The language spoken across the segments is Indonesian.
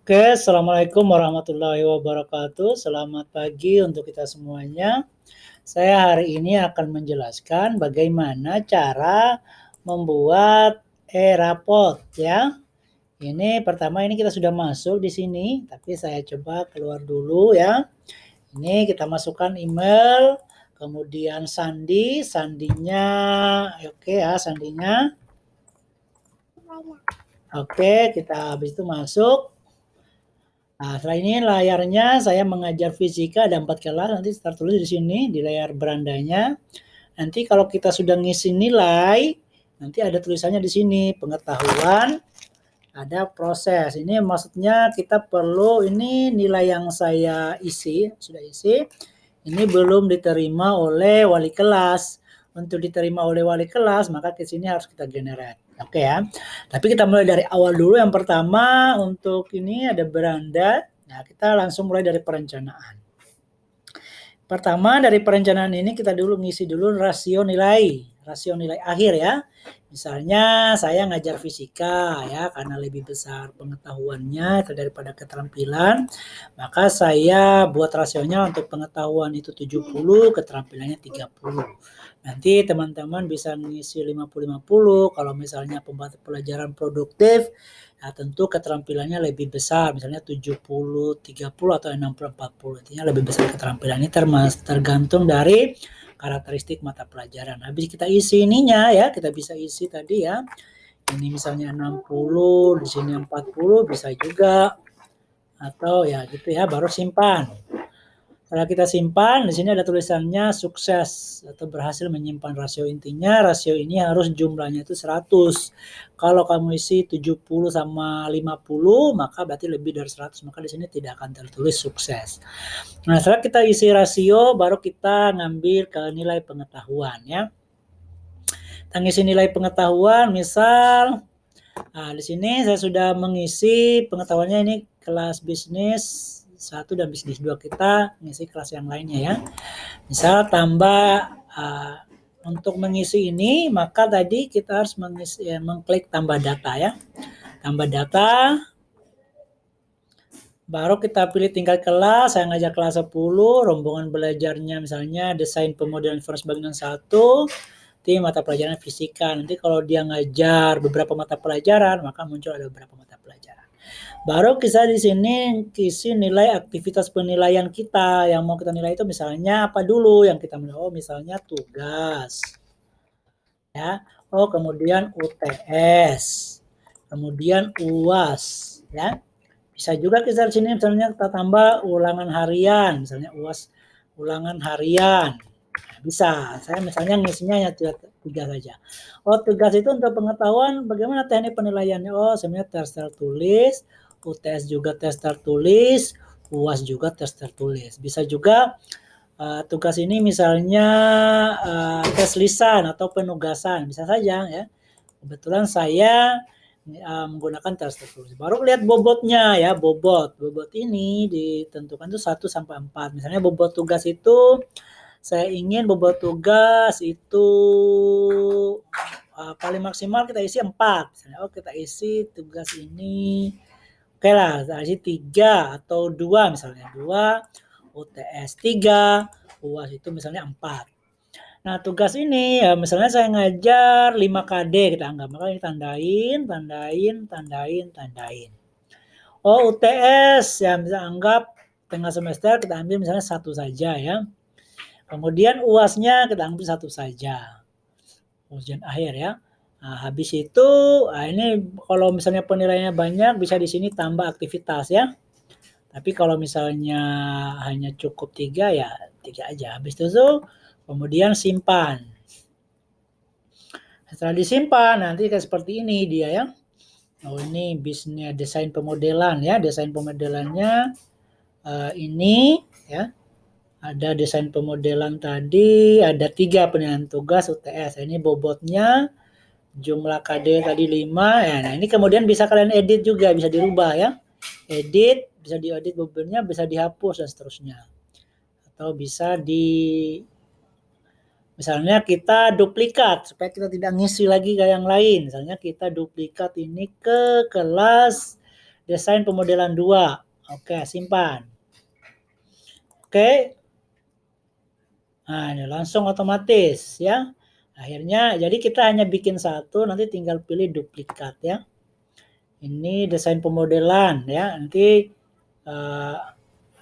Oke, Assalamualaikum warahmatullahi wabarakatuh. Selamat pagi untuk kita semuanya. Saya hari ini akan menjelaskan bagaimana cara membuat e-raport ya. Ini pertama ini kita sudah masuk di sini, tapi saya coba keluar dulu ya. Ini kita masukkan email, kemudian sandinya, oke ya sandinya. Oke, kita habis itu masuk. Nah, setelah ini layarnya saya mengajar fisika ada 4 kelas, nanti tertulis di sini di layar berandanya. Nanti kalau kita sudah ngisi nilai, nanti ada tulisannya di sini pengetahuan, ada proses. Ini maksudnya kita perlu ini nilai yang saya isi, sudah isi, ini belum diterima oleh wali kelas. Untuk diterima oleh wali kelas, maka ke sini harus kita generate. Oke ya. Tapi kita mulai dari awal dulu. Yang pertama untuk ini ada beranda. Nah, kita langsung mulai dari perencanaan. Pertama dari perencanaan ini kita dulu ngisi dulu rasio nilai akhir ya. Misalnya saya ngajar fisika ya, karena lebih besar pengetahuannya daripada keterampilan, maka saya buat rasionya untuk pengetahuan itu 70, keterampilannya 30. Nanti teman-teman bisa ngisi 50-50, kalau misalnya pelajaran produktif, ya tentu keterampilannya lebih besar, misalnya 70-30 atau 60-40, intinya lebih besar keterampilannya tergantung dari karakteristik mata pelajaran. Habis kita isi ininya ya, kita bisa isi tadi ya. Ini misalnya 60, di sini 40 bisa juga. Atau ya gitu ya, baru simpan. Setelah kita simpan, di sini ada tulisannya sukses atau berhasil menyimpan rasio. Intinya rasio ini harus jumlahnya itu 100. Kalau kamu isi 70 sama 50, maka berarti lebih dari 100. Maka di sini tidak akan tertulis sukses. Nah, setelah kita isi rasio, baru kita ngambil ke nilai pengetahuan ya. Kita ngisi nilai pengetahuan, misal, nah di sini saya sudah mengisi pengetahuannya ini kelas bisnis 1 dan bisnis 2, kita ngisi kelas yang lainnya ya. Misal tambah untuk mengisi ini, maka tadi kita harus mengklik tambah data ya. Tambah data, baru kita pilih tingkat kelas, saya ngajar kelas 10, rombongan belajarnya misalnya desain pemodelan informasi bagian 1, tim mata pelajaran fisika. Nanti kalau dia ngajar beberapa mata pelajaran, maka muncul ada beberapa mata pelajaran. Baru kita di sini isi nilai aktivitas penilaian kita. Yang mau kita nilai itu misalnya apa dulu yang kita nilai? Oh, misalnya tugas. Ya. Oh, kemudian UTS. Kemudian UAS, ya. Bisa juga kita di sini misalnya kita tambah ulangan harian, misalnya UAS ulangan harian. Nah, bisa. Saya misalnya ngisinya hanya 3 saja. Oh, tugas itu untuk pengetahuan bagaimana teknik penilaiannya. Oh, sebenarnya tes tertulis, UTS juga tes tertulis, UAS juga tes tertulis. Bisa juga tugas ini misalnya tes lisan atau penugasan, bisa saja ya. Kebetulan saya menggunakan tes tertulis. Baru lihat bobotnya ya, bobot ini ditentukan itu 1 sampai 4. Misalnya bobot tugas itu saya ingin bobot tugas itu paling maksimal kita isi 4. Misalnya, oh kita isi tugas ini, oke lah, kita isi 3 atau 2 misalnya. 2, UTS 3, UAS itu misalnya 4. Nah, tugas ini ya misalnya saya ngajar 5 KD kita anggap, maka ini tandain. Oh, UTS ya bisa anggap tengah semester kita ambil misalnya 1 saja ya. Kemudian UAS-nya kita ambil 1 saja. Ujian akhir ya. Nah, habis itu ini kalau misalnya penilaiannya banyak bisa di sini tambah aktivitas ya. Tapi kalau misalnya hanya cukup 3 ya 3 aja. Habis itu kemudian simpan. Setelah disimpan nanti kayak seperti ini dia ya. Oh, ini bisnis desain pemodelan ya. Desain pemodelannya ini ya. Ada desain pemodelan tadi, ada 3 penilaian tugas UTS. Ini bobotnya, jumlah KD tadi 5. Ya, nah ini kemudian bisa kalian edit juga, bisa dirubah ya. Edit, bisa diedit bobotnya, bisa dihapus dan seterusnya. Atau bisa misalnya kita duplikat supaya kita tidak ngisi lagi ke yang lain. Misalnya kita duplikat ini ke kelas desain pemodelan 2. Oke, simpan. Oke. Nah, ini langsung otomatis ya. Akhirnya jadi kita hanya bikin satu, nanti tinggal pilih duplikat ya. Ini desain pemodelan ya. Nanti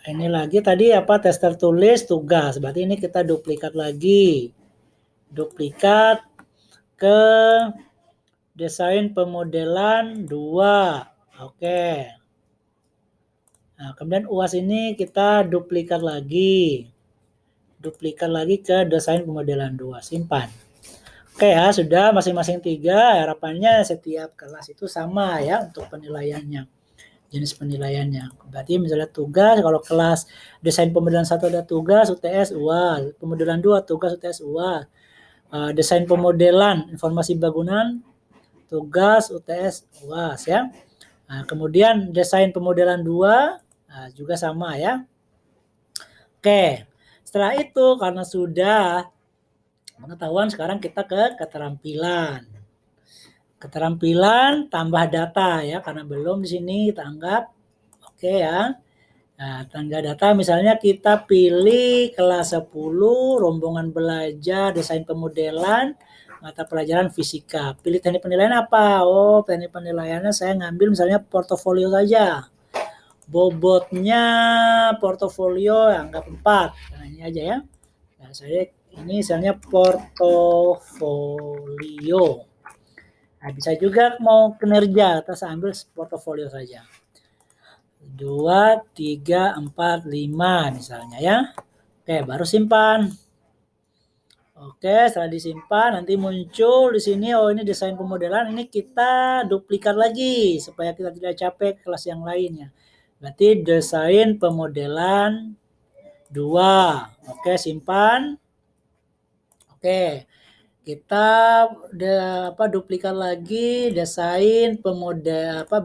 ini lagi tadi apa, tes tertulis tugas. Berarti ini kita duplikat lagi. Duplikat ke desain pemodelan 2. Oke. Nah, kemudian UAS ini kita duplikat lagi. Duplikat lagi ke desain pemodelan 2. Simpan. Oke ya, sudah masing-masing 3. Harapannya setiap kelas itu sama ya untuk penilaiannya. Jenis penilaiannya. Berarti misalnya tugas, kalau kelas desain pemodelan 1 ada tugas, UTS, UAS. Pemodelan 2, tugas, UTS, UAS. Desain pemodelan informasi bangunan, tugas, UTS, UAS ya. Nah, kemudian desain pemodelan 2 juga sama ya. Oke, setelah itu karena sudah pengetahuan, sekarang kita ke keterampilan. Keterampilan tambah data ya, karena belum di sini kita anggap. Oke ya. Nah, tangga data misalnya kita pilih kelas 10, rombongan belajar desain pemodelan, mata pelajaran fisika. Pilih teknik penilaian apa? Oh, teknik penilaiannya saya ngambil misalnya portofolio saja. Bobotnya portofolio anggap 4. Nah, ini aja ya. Nah, saya ini misalnya portofolio. Nah, bisa juga mau kinerja, kita ambil portofolio saja. 2, 3, 4, 5 misalnya ya. Oke, baru simpan. Oke, setelah disimpan nanti muncul di sini, oh ini desain pemodelan, ini kita duplikat lagi supaya kita tidak capek kelas yang lainnya. Berarti desain pemodelan 2. Oke, simpan. Oke. Kita duplikat lagi desain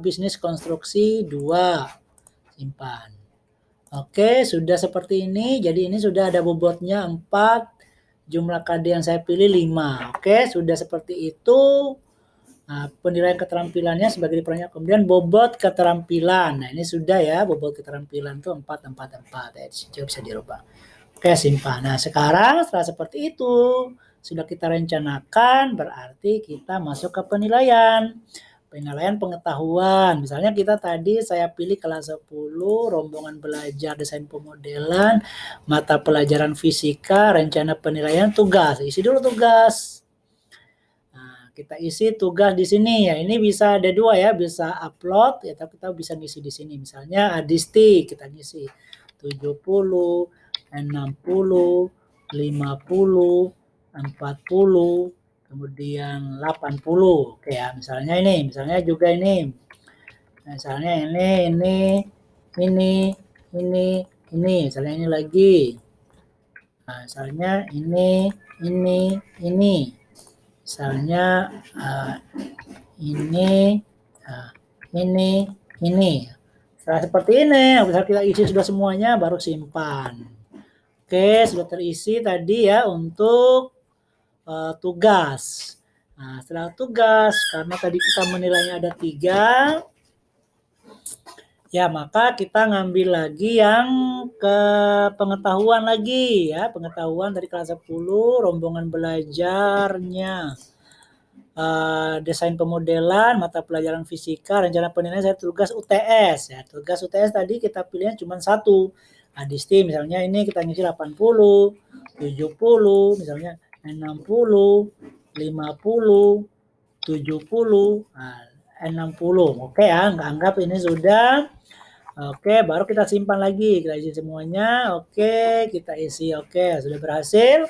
bisnis konstruksi 2. Simpan. Oke, sudah seperti ini. Jadi ini sudah ada bobotnya 4, jumlah KD yang saya pilih 5. Oke, sudah seperti itu. Nah, penilaian keterampilannya sebagai diperbanyak. Kemudian bobot keterampilan. Nah, ini sudah ya, bobot keterampilan itu 4, 4, 4. Ya, bisa dirubah. Oke, simpan. Nah, sekarang setelah seperti itu, sudah kita rencanakan, berarti kita masuk ke penilaian. Penilaian pengetahuan. Misalnya kita tadi saya pilih kelas 10, rombongan belajar desain pemodelan, mata pelajaran fisika, rencana penilaian tugas. Isi dulu tugas. Nah, kita isi tugas di sini ya. Ini bisa ada 2 ya, bisa upload ya, tapi kita bisa ngisi di sini. Misalnya adisti kita ngisi 70, 60, 50, 40, kemudian 80. Oke ya, misalnya ini, misalnya juga ini. Misalnya ini, misalnya ini lagi. Nah, misalnya ini. Misalnya ini. Setelah seperti ini, bisa kita isi sudah semuanya, baru simpan. Oke, sudah terisi tadi ya untuk tugas. Nah, setelah tugas, karena tadi kita menilainya ada 3, ya maka kita ngambil lagi yang ke pengetahuan lagi ya. Pengetahuan dari kelas 10, rombongan belajarnya. Desain pemodelan, mata pelajaran fisika, rencana penilaian saya tugas UTS. Ya, tugas UTS tadi kita pilihnya cuma 1. Adisti misalnya ini kita ngisi 80, 70, misalnya 60, 50, 70, 60. Oke ya, anggap ini sudah. Oke, baru kita simpan lagi. Kita isi semuanya. Oke, kita isi. Oke, sudah berhasil.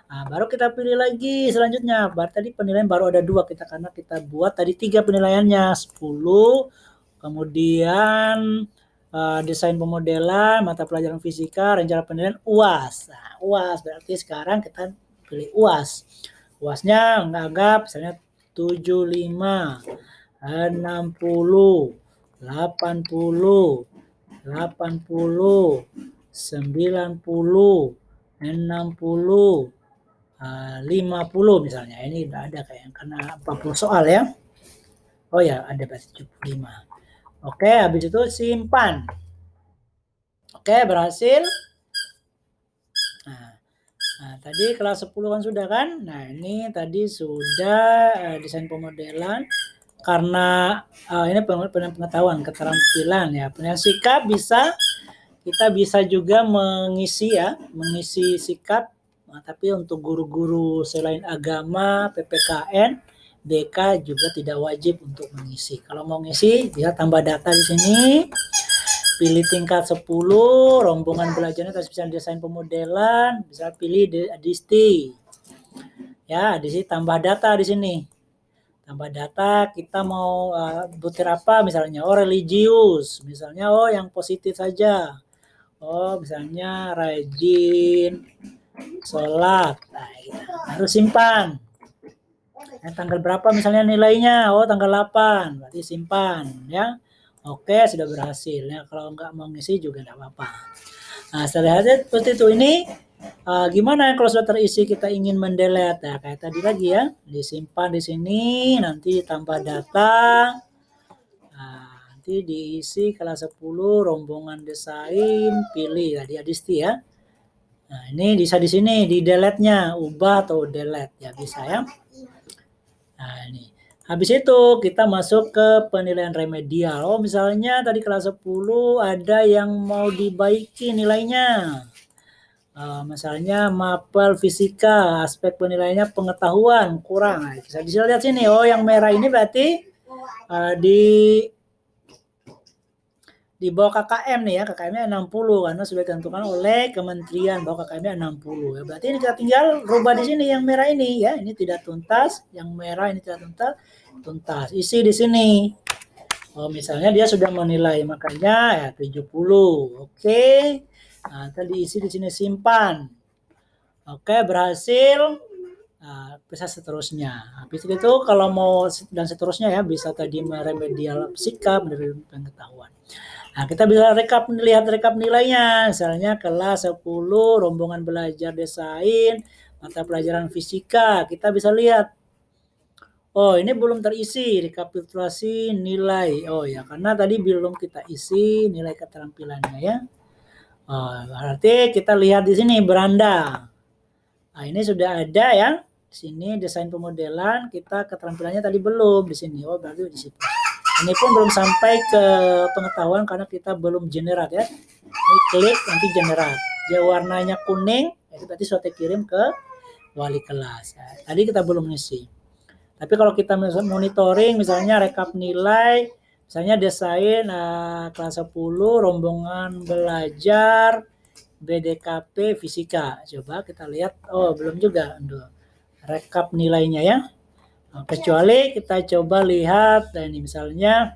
Nah, baru kita pilih lagi selanjutnya. Tadi penilaian baru ada 2 karena kita buat tadi 3 penilaiannya. 10, kemudian desain pemodelan, mata pelajaran fisika, rencana penilaian, UAS. Nah, UAS berarti sekarang kita pilih UAS. UASnya anggap misalnya 75, 60, 80, 80, 90, 60, 50 misalnya. Ini udah ada kayak karena 40 soal ya. Oh ya, ada berarti 75. Oke, habis itu simpan. Oke, berhasil. Nah, tadi kelas 10 kan sudah kan? Nah, ini tadi sudah desain pemodelan. Karena ini pengetahuan, keterampilan ya. Penilaian sikap kita bisa juga mengisi ya, mengisi sikap. Nah, tapi untuk guru-guru selain agama, PPKN, BK juga tidak wajib untuk mengisi. Kalau mau ngisi, bisa tambah data di sini. Pilih tingkat 10, rombongan belajarnya bisa desain pemodelan, bisa pilih adisti. Ya, di sini tambah data di sini. Tambah data, kita mau butir apa misalnya, oh religius, misalnya oh yang positif saja. Oh, misalnya rajin sholat. Nah, gitu. Harus simpan. Tanggal berapa misalnya nilainya? Oh, tanggal 8. Berarti simpan ya. Oke, sudah berhasil ya. Kalau nggak mau ngisi juga nggak apa-apa. Nah, setelah seperti itu ini gimana kalau sudah terisi kita ingin mendelete? Nah, kayak tadi lagi ya, disimpan di sini, nanti tambah data. Nah, nanti diisi kelas 10 rombongan desain, pilih tadi adisti ya. Nah, ini bisa di sini di delete-nya, ubah atau delete ya bisa ya. Nah, ini. Habis itu kita masuk ke penilaian remedial. Oh, misalnya tadi kelas 10 ada yang mau dibaiki nilainya. Misalnya mapel fisika, aspek penilaiannya pengetahuan kurang. Nah, bisa lihat sini. Oh, yang merah ini berarti di bawah KKM nih ya, KKM-nya 60 karena sudah ditentukan oleh kementerian bahwa KKM-nya 60. Ya, berarti ini kita tinggal rubah di sini yang merah ini ya, ini tidak tuntas, yang merah ini tidak tuntas. Isi di sini. Oh, misalnya dia sudah menilai makanya ya 70. Oke. Nah, tadi isi di sini simpan. Oke, berhasil. Nah, bisa seterusnya. Habis itu kalau mau dan seterusnya ya bisa tadi meremedial sikap dari pengetahuan. Nah, kita bisa lihat rekap nilainya. Misalnya kelas 10 rombongan belajar desain mata pelajaran fisika. Kita bisa lihat. Oh, ini belum terisi rekapitulasi nilai. Oh ya, karena tadi belum kita isi nilai keterampilannya ya. Oh, berarti kita lihat di sini beranda. Nah, ini sudah ada ya. Di sini desain pemodelan, kita keterampilannya tadi belum di sini. Oh, berarti di situ. Ini pun belum sampai ke pengetahuan karena kita belum generate ya. Ini klik nanti generate. Dia warnanya kuning, itu berarti sudah kirim ke wali kelas. Ya, tadi kita belum ngisi. Tapi kalau kita monitoring misalnya rekap nilai, misalnya desain kelas 10 rombongan belajar BDKP fisika. Coba kita lihat. Oh, belum juga. Rekap nilainya ya. Nah, kecuali kita coba lihat ini misalnya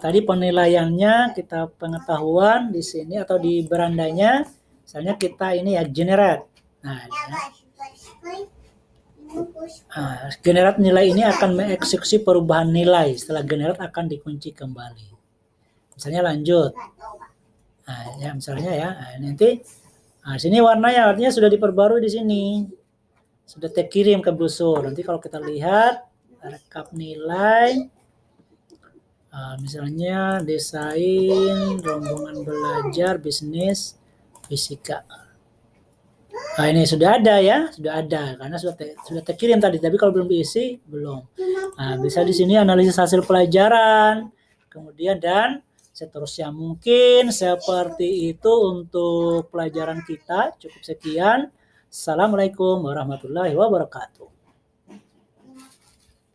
tadi penilaiannya kita pengetahuan di sini atau di berandanya misalnya kita ini ya generate. Nah, generate nilai ini akan mengeksekusi perubahan nilai. Setelah generate akan dikunci kembali. Misalnya lanjut. Nah, ya misalnya ya. Nah, nanti sini warnanya artinya sudah diperbarui di sini. Sudah terkirim ke brosur. Nanti kalau kita lihat rekap nilai misalnya desain rombongan belajar bisnis fisika. Nah, ini sudah ada ya, sudah ada karena sudah terkirim tadi. Tapi kalau belum diisi belum. Nah, bisa di sini analisis hasil pelajaran, kemudian dan seterusnya. Mungkin seperti itu untuk pelajaran kita. Cukup sekian. Assalamualaikum warahmatullahi wabarakatuh.